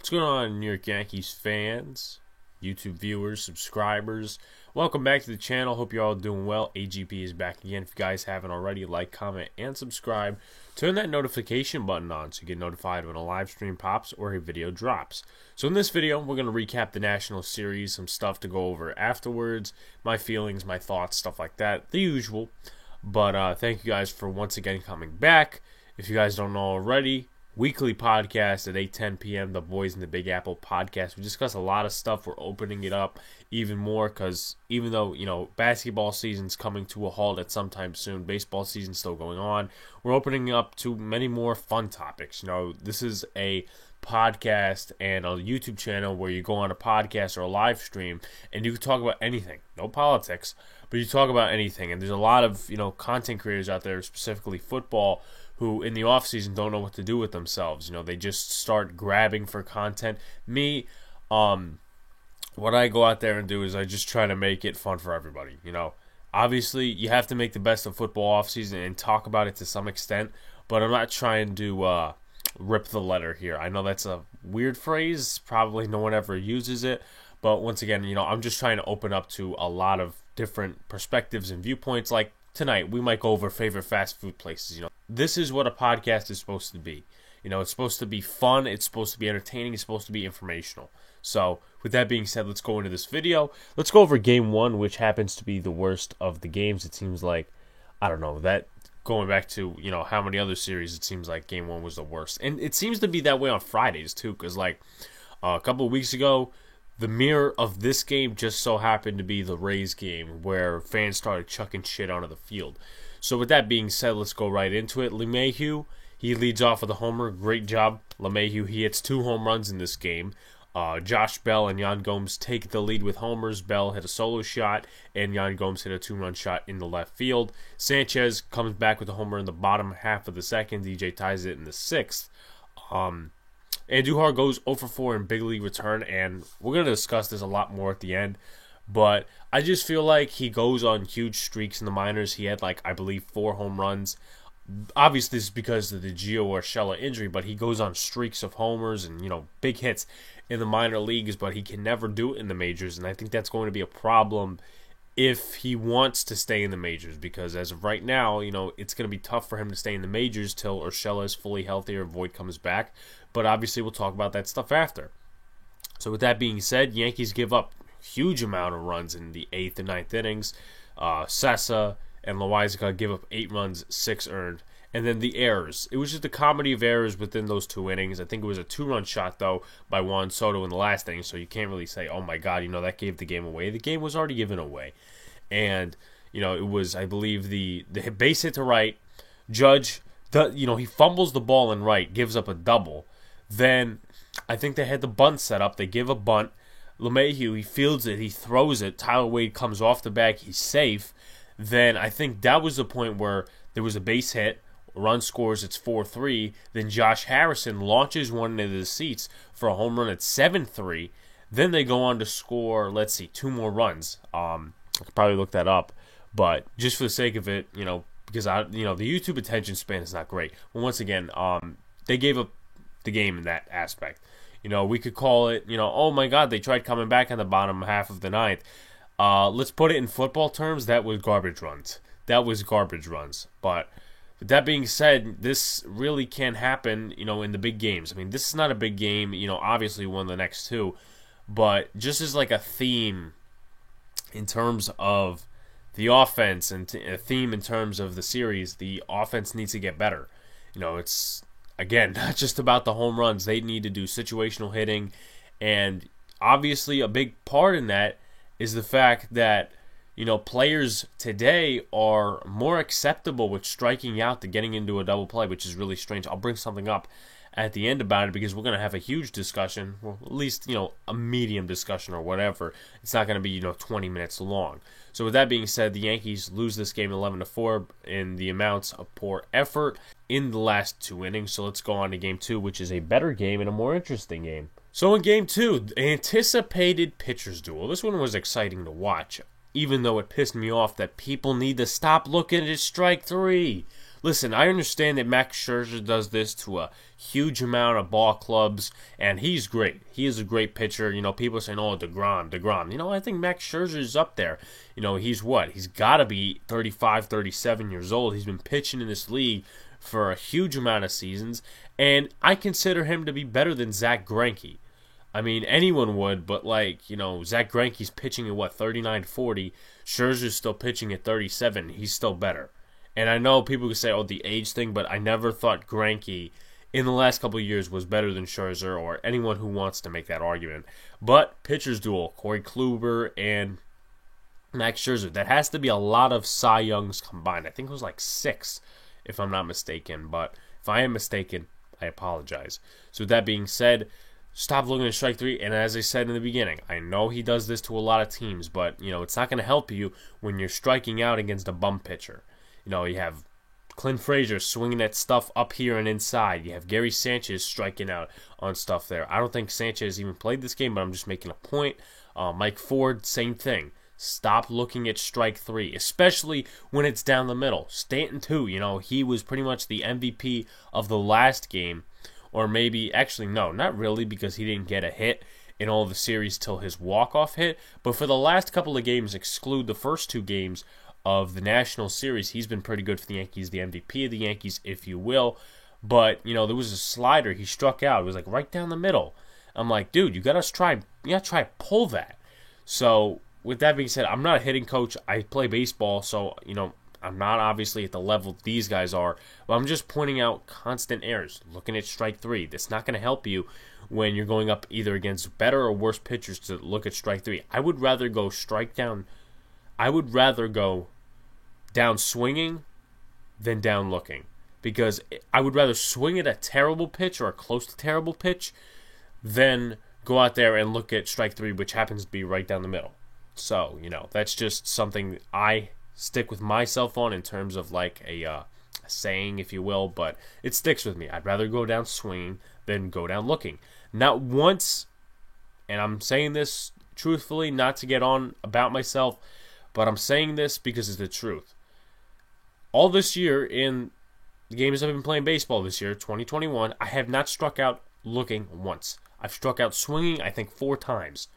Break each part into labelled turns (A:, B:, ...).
A: What's going on, New York Yankees fans, YouTube viewers, subscribers? Welcome back to the channel. Hope you're all doing well. AGP is back again. If you guys haven't already, like, comment, and subscribe. Turn that notification button on so you get notified when a live stream pops or a video drops. So in this video, we're going to recap the National Series, some stuff to go over afterwards, my feelings, my thoughts, stuff like that, the usual. But thank you guys for once again coming back. If you guys don't know already, weekly podcast at 8:10 p.m. The Boys in the Big Apple podcast. We discuss a lot of stuff. We're opening it up even more because even though, basketball season's coming to a halt at some time soon, baseball season's still going on, we're opening up to many more fun topics. This is a podcast and a YouTube channel where you go on a podcast or a live stream and you can talk about anything. No politics, but you talk about anything. And there's a lot of, content creators out there, specifically football, who in the off season don't know what to do with themselves. They just start grabbing for content. Me, what I go out there and do is I just try to make it fun for everybody. Obviously you have to make the best of football off season and talk about it to some extent, but I'm not trying to rip the letter here. I know that's a weird phrase. Probably no one ever uses it, but once again, I'm just trying to open up to a lot of different perspectives and viewpoints. Like tonight, we might go over favorite fast food places. This is what a podcast is supposed to be. It's supposed to be fun. It's supposed to be entertaining. It's supposed to be informational. So, with that being said, let's go into this video. Let's go over Game 1, which happens to be the worst of the games. It seems like, I don't know, that going back to, how many other series, it seems like Game 1 was the worst. And it seems to be that way on Fridays, too, because, a couple of weeks ago, the mirror of this game just so happened to be the Rays game where fans started chucking shit onto the field. So with that being said, let's go right into it. LeMahieu, he leads off with a homer. Great job, LeMahieu. He hits 2 home runs in this game. Josh Bell and Yan Gomes take the lead with homers. Bell hit a solo shot, and Yan Gomes hit a 2-run shot in the left field. Sanchez comes back with a homer in the bottom half of the second. DJ ties it in the 6th. Andujar goes 0 for 4 in big league return, and we're going to discuss this a lot more at the end. But I just feel like he goes on huge streaks in the minors. He had, I believe, 4 home runs. Obviously, this is because of the Gio Urshela injury, but he goes on streaks of homers and, big hits in the minor leagues, but he can never do it in the majors, and I think that's going to be a problem if he wants to stay in the majors, because as of right now, it's going to be tough for him to stay in the majors till Urshela is fully healthy or Voit comes back, but obviously we'll talk about that stuff after. So with that being said, Yankees give up huge amount of runs in the 8th and 9th innings. Sessa and Loaisiga give up 8 runs, 6 earned. And then the errors. It was just a comedy of errors within those 2 innings. I think it was a 2-run shot, though, by Juan Soto in the last inning, so you can't really say, oh my God, that gave the game away. The game was already given away. And, it was, I believe, the base hit to right. Judge, he fumbles the ball in right, gives up a double. Then, I think they had the bunt set up. They give a bunt. LeMahieu, he fields it, he throws it. Tyler Wade comes off the bag, he's safe. Then I think that was the point where there was a base hit, run scores, it's 4-3. Then Josh Harrison launches one into the seats for a home run at 7-3. Then they go on to score, 2 more runs. I could probably look that up, but just for the sake of it, because the YouTube attention span is not great. Well, once again, they gave up the game in that aspect. We could call it, oh my God, they tried coming back in the bottom half of the 9th. Let's put it in football terms, that was garbage runs. But with that being said, this really can happen, in the big games. I mean, this is not a big game, obviously we won the next 2. But just as a theme in terms of the offense and a theme in terms of the series, the offense needs to get better. It's, again, not just about the home runs. They need to do situational hitting. And obviously a big part in that is the fact that, players today are more acceptable with striking out to getting into a double play, which is really strange. I'll bring something up at the end about it because we're going to have a huge discussion, well, at least, a medium discussion or whatever. It's not going to be, 20 minutes long. So with that being said, the Yankees lose this game 11-4 in the amounts of poor effort in the last 2 innings. So let's go on to Game 2, which is a better game and a more interesting game. So in Game 2, anticipated pitchers duel. This one was exciting to watch, even though it pissed me off that people need to stop looking at strike 3. listen, I understand that Max Scherzer does this to a huge amount of ball clubs, and he's great. He is a great pitcher. People are saying, oh, DeGrom. I think Max Scherzer is up there. He's what? He's got to be 35, 37 years old. He's been pitching in this league for a huge amount of seasons, and I consider him to be better than Zach Greinke. I mean, anyone would, but Zach Greinke's pitching at 39, 40. Scherzer's still pitching at 37. He's still better. And I know people could say, oh, the age thing, but I never thought Greinke in the last couple of years was better than Scherzer or anyone who wants to make that argument. But pitchers duel, Corey Kluber and Max Scherzer. That has to be a lot of Cy Youngs combined. I think it was 6, if I'm not mistaken. But if I am mistaken, I apologize. So with that being said, stop looking at strike three. And as I said in the beginning, I know he does this to a lot of teams, but it's not going to help you when you're striking out against a bum pitcher. You have Clint Frazier swinging that stuff up here and inside. You have Gary Sanchez striking out on stuff there. I don't think Sanchez even played this game, but I'm just making a point. Mike Ford, same thing. Stop looking at strike three, especially when it's down the middle. Stanton, too. He was pretty much the MVP of the last game. Or maybe, actually, no, not really, because he didn't get a hit in all of the series till his walk-off hit. But for the last couple of games, exclude the first 2 games of the National Series, he's been pretty good for the Yankees, the MVP of the Yankees, if you will. But, there was a slider he struck out. It was right down the middle. I'm like, dude, you gotta try to pull that. So, with that being said, I'm not a hitting coach. I play baseball, so, I'm not obviously at the level these guys are, but I'm just pointing out constant errors, looking at strike three. That's not going to help you when you're going up either against better or worse pitchers to look at strike three. I would rather go down swinging than down looking, because I would rather swing at a terrible pitch or a close to terrible pitch than go out there and look at strike three, which happens to be right down the middle. So, that's just something I stick with myself on in terms of a saying, if you will, but it sticks with me. I'd rather go down swinging than go down looking. Not once, and I'm saying this truthfully, not to get on about myself, but I'm saying this because it's the truth. All this year, in the games I've been playing baseball this year, 2021, I have not struck out looking once. I've struck out swinging, I think, 4 times.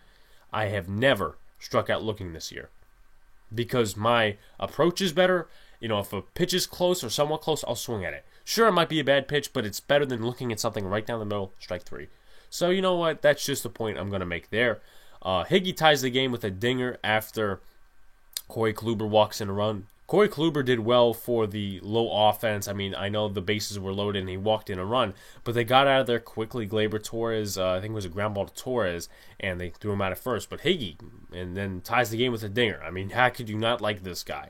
A: I have never struck out looking this year, because my approach is better. If a pitch is close or somewhat close, I'll swing at it. Sure, it might be a bad pitch, but it's better than looking at something right down the middle, strike three. So you know what? That's just the point I'm going to make there. Higgy ties the game with a dinger after Corey Kluber walks in a run. Corey Kluber did well for the low offense. I mean, I know the bases were loaded and he walked in a run, but they got out of there quickly. Gleyber Torres, I think it was a ground ball to Torres, and they threw him out at first. But Higgy, and then ties the game with a dinger. I mean, how could you not like this guy?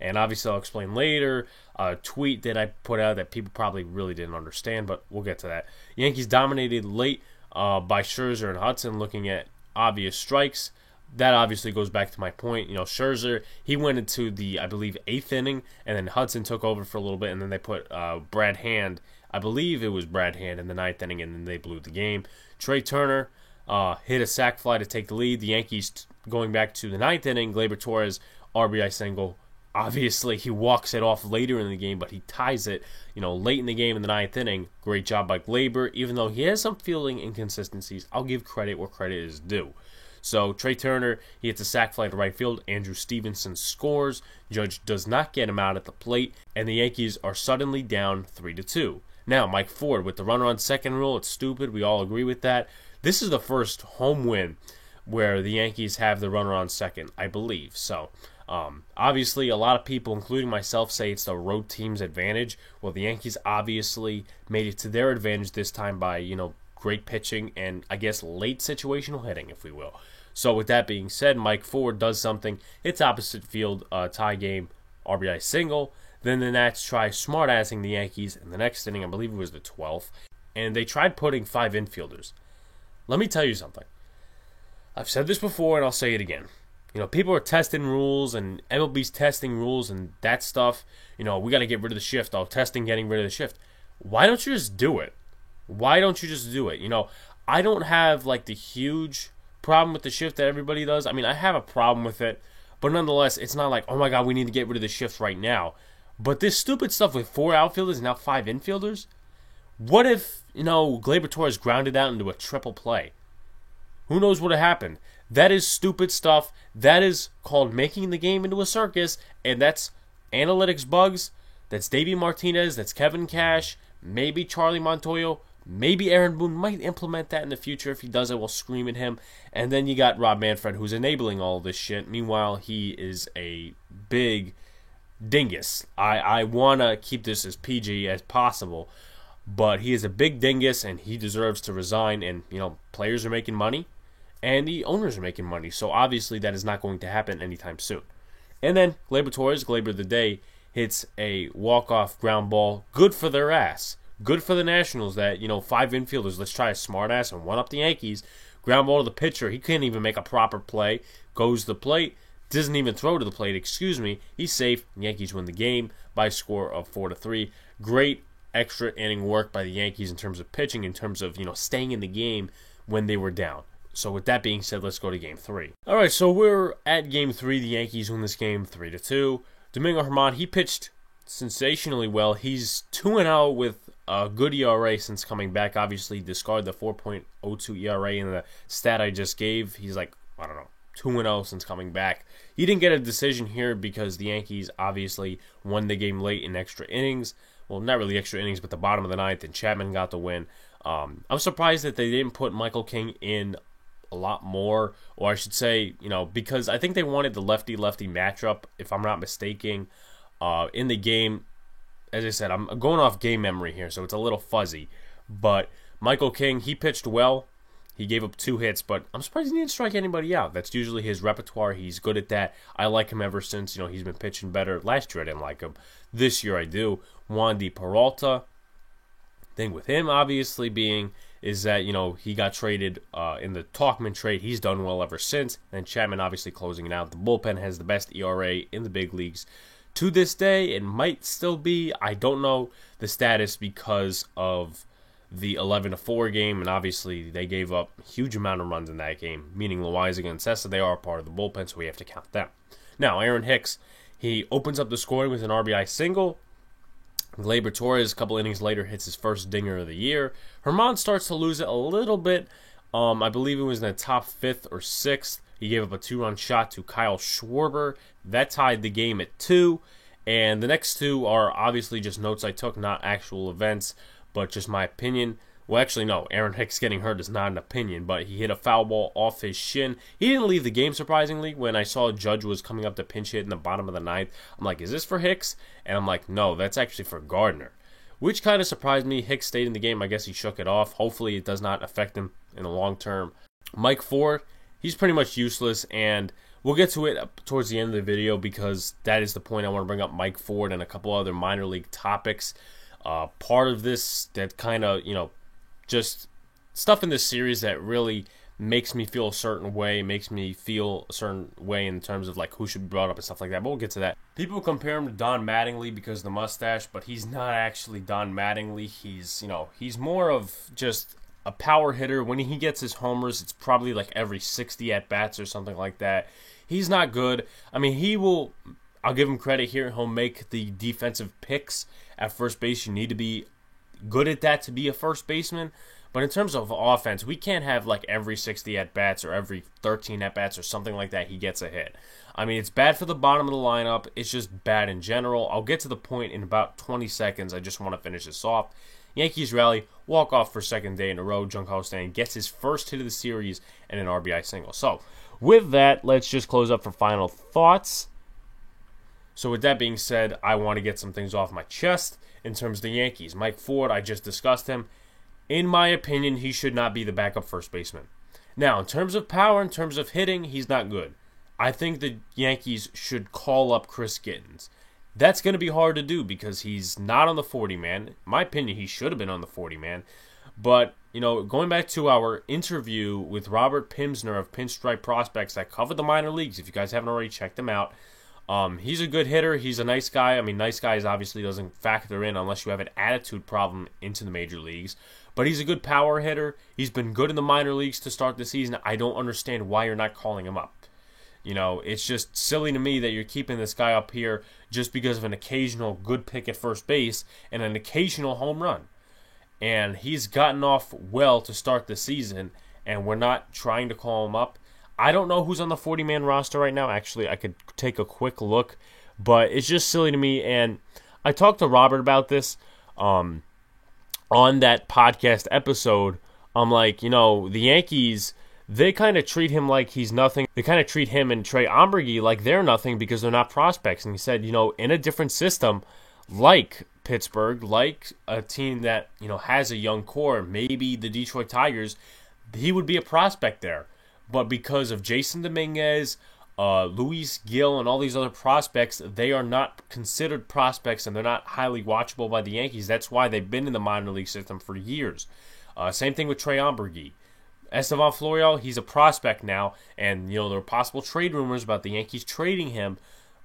A: And obviously I'll explain later a tweet that I put out that people probably really didn't understand, but we'll get to that. Yankees dominated late by Scherzer and Hudson, looking at obvious strikes. That obviously goes back to my point. Scherzer, he went into the, I believe, 8th inning, and then Hudson took over for a little bit, and then they put Brad Hand, I believe it was Brad Hand in the 9th inning, and then they blew the game. Trey Turner hit a sac fly to take the lead. The Yankees, going back to the 9th inning, Gleyber Torres, RBI single. Obviously, he walks it off later in the game, but he ties it, late in the game in the 9th inning. Great job by Gleyber. Even though he has some fielding inconsistencies, I'll give credit where credit is due. So Trey Turner, he hits a sac fly to right field. Andrew Stevenson scores. Judge does not get him out at the plate, and the Yankees are suddenly down 3-2. Now, Mike Ford with the runner on second rule. It's stupid. We all agree with that. This is the first home win where the Yankees have the runner on second, I believe. So, obviously, a lot of people, including myself, say it's the road team's advantage. Well, the Yankees obviously made it to their advantage this time by, great pitching and, I guess, late situational hitting, if we will. So with that being said, Mike Ford does something. It's opposite field, tie game, RBI single. Then the Nats try smart-assing the Yankees in the next inning. I believe it was the 12th. And they tried putting 5 infielders. Let me tell you something. I've said this before and I'll say it again. People are testing rules and MLB's testing rules and that stuff. We got to get rid of the shift. Oh, testing, getting rid of the shift. Why don't you just do it? Why don't you just do it? I don't have the huge problem with the shift that everybody does. I mean, I have a problem with it, but nonetheless, it's not like, oh my God, we need to get rid of the shift right now. But this stupid stuff with 4 outfielders and now 5 infielders, what if, Gleyber Torres grounded out into a triple play? Who knows what would have happened? That is stupid stuff. That is called making the game into a circus, and that's analytics bugs. That's Davey Martinez. That's Kevin Cash. Maybe Charlie Montoyo. Maybe Aaron Boone might implement that in the future. If he does, I will scream at him. And then you got Rob Manfred, who's enabling all this shit. Meanwhile, he is a big dingus. I want to keep this as PG as possible, but he is a big dingus, and he deserves to resign. And, players are making money, and the owners are making money. So, obviously, that is not going to happen anytime soon. And then, Gleyber Torres, Gleyber of the day, hits a walk-off ground ball. Good for their ass. Good for the Nationals that, 5 infielders, let's try a smart ass and one up the Yankees. Ground ball to the pitcher. He couldn't even make a proper play. Goes to the plate. Doesn't even throw to the plate, He's safe. Yankees win the game by a score of 4-3. Great extra inning work by the Yankees in terms of pitching, in terms of, staying in the game when they were down. So with that being said, let's go to Game 3. All right, so we're at Game 3. The Yankees win this game 3-2. Domingo Germán, he pitched sensationally well. He's 2-0 with a good ERA since coming back. Obviously, discard the 4.02 ERA in the stat I just gave. He's 2-0 since coming back. He didn't get a decision here because the Yankees obviously won the game late in extra innings. Well, not really extra innings, but the bottom of the ninth, and Chapman got the win. I'm surprised that they didn't put Michael King in a lot more, or I should say, because I think they wanted the lefty-lefty matchup, if I'm not mistaken, in the game. As I said, I'm going off game memory here, so it's a little fuzzy. But Michael King, he pitched well. He gave up 2 hits, but I'm surprised he didn't strike anybody out. That's usually his repertoire. He's good at that. I like him ever since, he's been pitching better. Last year I didn't like him. This year I do. Wandy Peralta. Thing with him, obviously, is that, he got traded in the Tauchman trade. He's done well ever since. And Chapman obviously closing it out. The bullpen has the best ERA in the big leagues. To this day, it might still be. I don't know the status because of the 11-4 game, and obviously they gave up a huge amount of runs in that game, meaning Loaiza and Cessa, they are part of the bullpen, so we have to count them. Now, Aaron Hicks, he opens up the scoring with an RBI single. Gleyber Torres, a couple innings later, hits his first dinger of the year. Germán starts to lose it a little bit. I believe it was in the top 5th or 6th. He gave up a 2-run shot to Kyle Schwarber. That tied the game at 2. And the next 2 are obviously just notes I took, not actual events, but just my opinion. Well, actually, no. Aaron Hicks getting hurt is not an opinion, but he hit a foul ball off his shin. He didn't leave the game, surprisingly. When I saw Judge was coming up to pinch hit in the bottom of the ninth, I'm like, is this for Hicks? And I'm like, no, that's actually for Gardner. Which kind of surprised me. Hicks stayed in the game. I guess he shook it off. Hopefully it does not affect him in the long term. Mike Ford, he's pretty much useless, and we'll get to it towards the end of the video because that is the point. I want to bring up Mike Ford and a couple other minor league topics. Part of this that kind of, just stuff in this series that really makes me feel a certain way, makes me feel a certain way in terms of who should be brought up and stuff like that, but we'll get to that. People compare him to Don Mattingly because of the mustache, but he's not actually Don Mattingly. He's more of just a power hitter. When he gets his homers, it's probably every 60 at-bats or something like that. He's not good. I mean, I'll give him credit here, he'll make the defensive picks at first base. You need to be good at that to be a first baseman. But in terms of offense, we can't have every 60 at-bats or every 13 at-bats or something like that he gets a hit. I mean, it's bad for the bottom of the lineup. It's just bad in general. I'll get to the point in about 20 seconds. I just want to finish this off. Yankees rally, walk off for second day in a row. Giancarlo Stanton gets his first hit of the series and an RBI single. So, with that, let's just close up for final thoughts. So with that being said, I want to get some things off my chest in terms of the Yankees. Mike Ford, I just discussed him. In my opinion, he should not be the backup first baseman. Now, in terms of power, in terms of hitting, he's not good. I think the Yankees should call up Chris Gittens. That's going to be hard to do because he's not on the 40-man. In my opinion, he should have been on the 40-man. But, going back to our interview with Robert Pimsner of Pinstripe Prospects that covered the minor leagues, if you guys haven't already checked them out, he's a good hitter. He's a nice guy. I mean, nice guys obviously doesn't factor in unless you have an attitude problem into the major leagues. But he's a good power hitter. He's been good in the minor leagues to start the season. I don't understand why you're not calling him up. You know, it's just silly to me that you're keeping this guy up here just because of an occasional good pick at first base and an occasional home run. And he's gotten off well to start the season, and we're not trying to call him up. I don't know who's on the 40-man roster right now. Actually, I could take a quick look, but it's just silly to me. And I talked to Robert about this on that podcast episode. I'm like, you know, the Yankees, they kind of treat him like he's nothing. They kind of treat him and Trey Ombrigi like they're nothing because they're not prospects. And he said, you know, in a different system like Pittsburgh, like a team that, you know, has a young core, maybe the Detroit Tigers, he would be a prospect there. But because of Jason Dominguez, Luis Gil, and all these other prospects, they are not considered prospects and they're not highly watchable by the Yankees. That's why they've been in the minor league system for years. Same thing with Trey Ombrigi. Estevan Florial, he's a prospect now, and, you know, there are possible trade rumors about the Yankees trading him,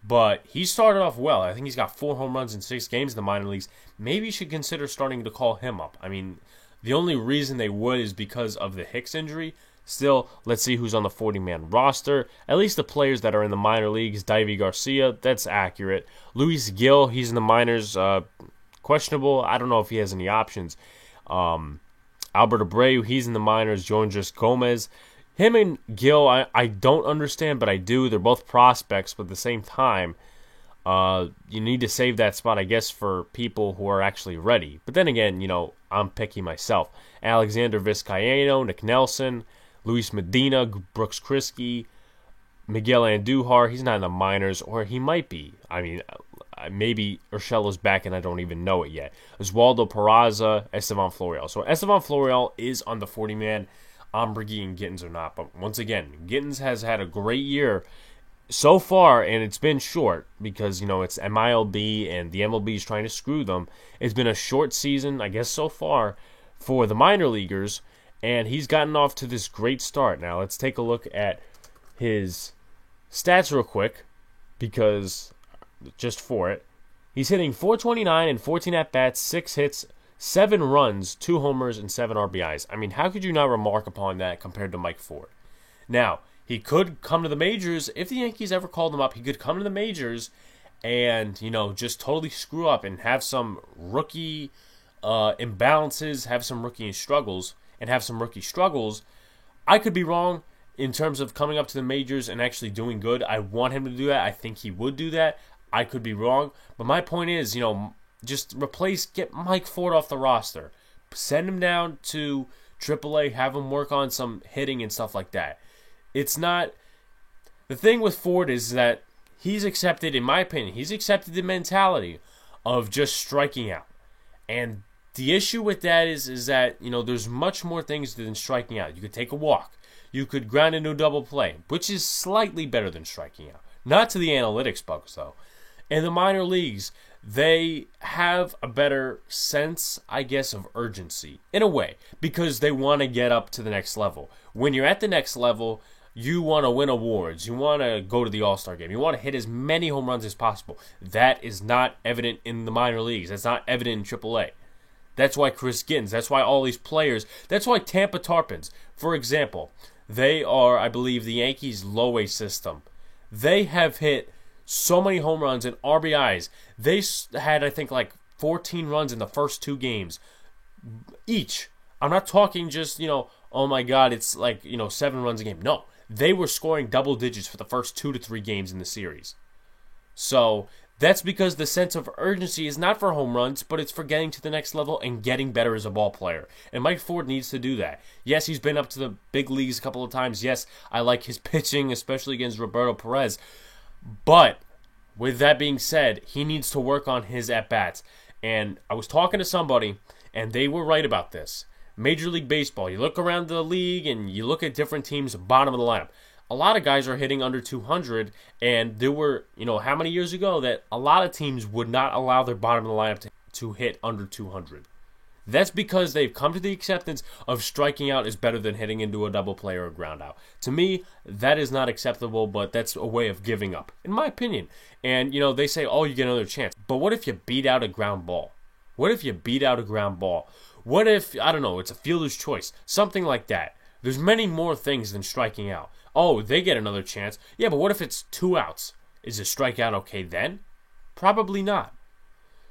A: but he started off well. I think he's got 4 home runs in 6 games in the minor leagues. Maybe you should consider starting to call him up. I mean, the only reason they would is because of the Hicks injury. Still, let's see who's on the 40-man roster. At least the players that are in the minor leagues. Deivi Garcia, that's accurate. Luis Gil, he's in the minors. Questionable. I don't know if he has any options. Albert Abreu, he's in the minors. Joandres Gomez. Him and Gil, I don't understand, but I do. They're both prospects, but at the same time, you need to save that spot, I guess, for people who are actually ready. But then again, you know, I'm picky myself. Alexander Vizcaino, Nick Nelson, Luis Medina, Brooks Kriske, Miguel Andujar. He's not in the minors, or he might be. I mean, maybe Urshela's back and I don't even know it yet. Oswaldo Peraza, Estevan Florial. So Estevan Florial is on the 40-man. Ombrigi and Gittins are not. But once again, Gittins has had a great year so far, and it's been short because, you know, it's MILB and the MLB is trying to screw them. It's been a short season, I guess, so far for the minor leaguers, and he's gotten off to this great start. Now, let's take a look at his stats real quick because just for it. He's hitting .429 and 14 at-bats, 6 hits, 7 runs, 2 homers, and 7 RBIs. I mean, how could you not remark upon that compared to Mike Ford? Now, he could come to the majors. If the Yankees ever called him up, he could come to the majors and, you know, just totally screw up and have some rookie imbalances, have some rookie struggles, and have some rookie struggles. I could be wrong in terms of coming up to the majors and actually doing good. I want him to do that. I think he would do that. I could be wrong. But my point is, you know, just get Mike Ford off the roster. Send him down to AAA, have him work on some hitting and stuff like that. It's not... The thing with Ford is that he's accepted, in my opinion, he's accepted the mentality of just striking out. And the issue with that is that, you know, there's much more things than striking out. You could take a walk. You could ground into a double play, which is slightly better than striking out. Not to the analytics bugs, though. In the minor leagues, they have a better sense, I guess, of urgency, in a way, because they want to get up to the next level. When you're at the next level, you want to win awards. You want to go to the All-Star game. You want to hit as many home runs as possible. That is not evident in the minor leagues. That's not evident in AAA. That's why Chris Gittins, that's why all these players, that's why Tampa Tarpons, for example, they are, I believe, the Yankees' low-A system. They have hit so many home runs and RBIs. They had, I think, like 14 runs in the first 2 games each. I'm not talking just, you know, oh my God, it's like, you know, 7 runs a game. No, they were scoring double digits for the first 2 to 3 games in the series. So that's because the sense of urgency is not for home runs, but it's for getting to the next level and getting better as a ball player. And Mike Ford needs to do that. Yes, he's been up to the big leagues a couple of times. Yes, I like his pitching, especially against Roberto Perez. But with that being said, he needs to work on his at-bats. And I was talking to somebody, and they were right about this. Major League Baseball, you look around the league and you look at different teams, bottom of the lineup. A lot of guys are hitting under 200, and there were, you know, how many years ago that a lot of teams would not allow their bottom of the lineup to hit under 200. That's because they've come to the acceptance of striking out is better than hitting into a double play or a ground out. To me, that is not acceptable, but that's a way of giving up, in my opinion. And, you know, they say, oh, you get another chance. But what if you beat out a ground ball? What if you beat out a ground ball? What if, I don't know, it's a fielder's choice? Something like that. There's many more things than striking out. Oh, they get another chance. Yeah, but what if it's 2 outs? Is a strikeout okay then? Probably not.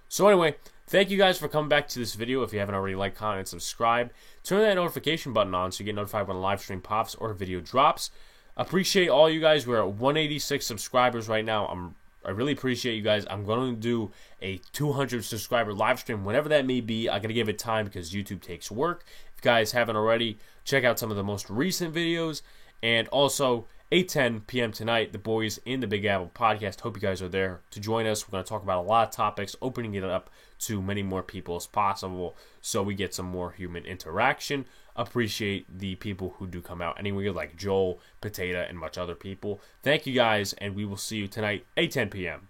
A: So anyway, thank you guys for coming back to this video. If you haven't already, like, comment, and subscribe. Turn that notification button on so you get notified when a live stream pops or a video drops. Appreciate all you guys. We're at 186 subscribers right now. I really appreciate you guys. I'm going to do a 200 subscriber live stream, whenever that may be. I got to give it time because YouTube takes work. If you guys haven't already, check out some of the most recent videos. And also, 8:10 p.m. tonight, the boys in the Big Apple podcast. Hope you guys are there to join us. We're going to talk about a lot of topics, opening it up to many more people as possible so we get some more human interaction. Appreciate the people who do come out anyway, like Joel, Potato, and much other people. Thank you guys, and we will see you tonight, 8:10 p.m.